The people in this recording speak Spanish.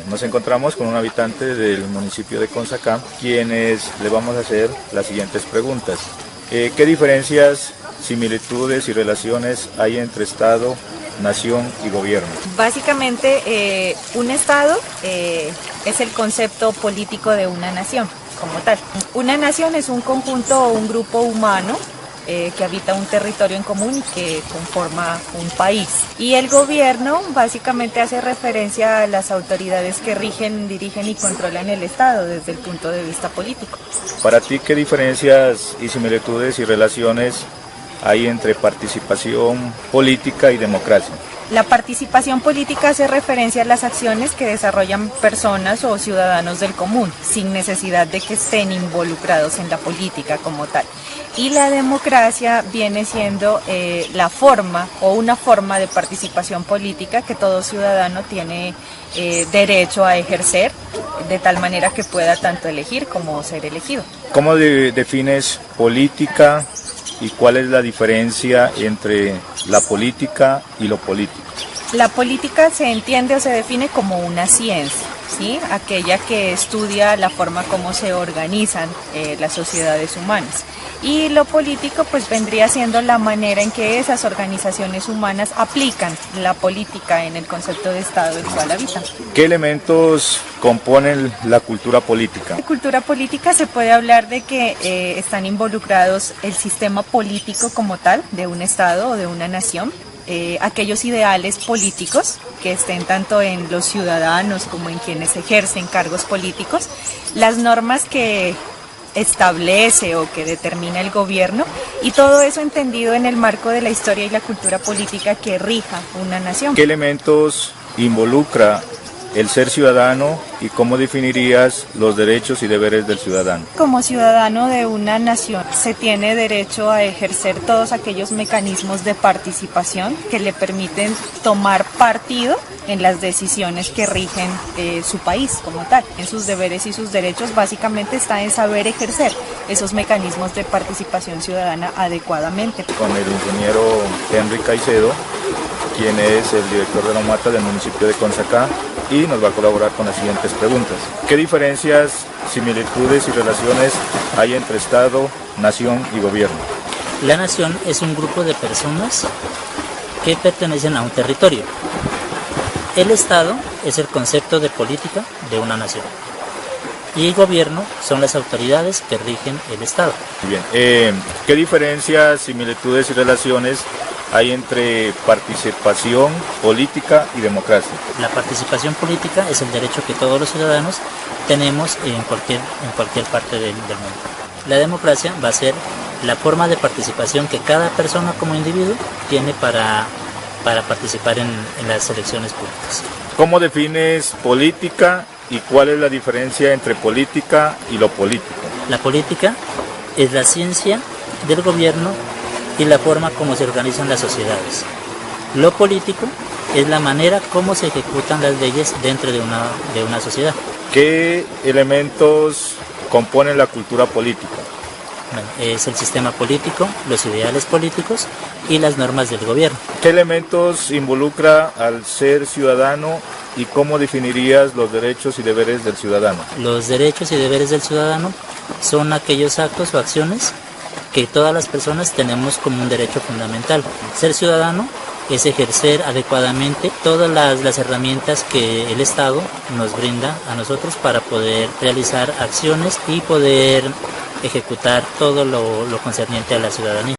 Nos encontramos con un habitante del municipio de Consacá, quienes le vamos a hacer las siguientes preguntas. ¿Qué diferencias, similitudes y relaciones hay entre Estado, nación y gobierno? Básicamente, un Estado es el concepto político de una nación como tal. Una nación es un conjunto o un grupo humano que habita un territorio en común y que conforma un país. Y el gobierno básicamente hace referencia a las autoridades que rigen, dirigen y controlan el Estado desde el punto de vista político. Para ti, ¿qué diferencias y similitudes y relaciones hay entre participación política y democracia? La participación política hace referencia a las acciones que desarrollan personas o ciudadanos del común, sin necesidad de que estén involucrados en la política como tal. Y la democracia viene siendo la forma o una forma de participación política que todo ciudadano tiene derecho a ejercer, de tal manera que pueda tanto elegir como ser elegido. ¿Cómo defines política y cuál es la diferencia entre la política y lo político? La política se entiende o se define como una ciencia, ¿sí? Aquella que estudia la forma como se organizan las sociedades humanas. Y lo político pues vendría siendo la manera en que esas organizaciones humanas aplican la política en el concepto de Estado del cual habitan. ¿Qué elementos componen la cultura política? En cultura política se puede hablar de que están involucrados el sistema político como tal de un Estado o de una nación, aquellos ideales políticos que estén tanto en los ciudadanos como en quienes ejercen cargos políticos, las normas que establece o que determina el gobierno, y todo eso entendido en el marco de la historia y la cultura política que rija una nación. ¿Qué elementos involucra el ser ciudadano y cómo definirías los derechos y deberes del ciudadano? Como ciudadano de una nación se tiene derecho a ejercer todos aquellos mecanismos de participación que le permiten tomar partido en las decisiones que rigen su país como tal. En sus deberes y sus derechos básicamente está en saber ejercer esos mecanismos de participación ciudadana adecuadamente. Con el ingeniero Henry Caicedo, quien es el director de la UMATA del municipio de Consacá, y nos va a colaborar con las siguientes preguntas. ¿Qué diferencias, similitudes y relaciones hay entre Estado, nación y gobierno? La nación es un grupo de personas que pertenecen a un territorio. El Estado es el concepto de política de una nación. Y el gobierno son las autoridades que rigen el Estado. Bien. ¿Qué diferencias, similitudes y relaciones hay entre participación política y democracia? La participación política es el derecho que todos los ciudadanos tenemos en cualquier parte del mundo. La democracia va a ser la forma de participación que cada persona como individuo tiene para participar en las elecciones públicas. ¿Cómo defines política y cuál es la diferencia entre política y lo político? La política es la ciencia del gobierno y la forma como se organizan las sociedades. Lo político es la manera como se ejecutan las leyes dentro de una sociedad. ¿Qué elementos componen la cultura política? Bueno, es el sistema político, los ideales políticos y las normas del gobierno. ¿Qué elementos involucra al ser ciudadano y cómo definirías los derechos y deberes del ciudadano? Los derechos y deberes del ciudadano son aquellos actos o acciones que todas las personas tenemos como un derecho fundamental. Ser ciudadano es ejercer adecuadamente todas las herramientas que el Estado nos brinda a nosotros para poder realizar acciones y poder ejecutar todo lo concerniente a la ciudadanía.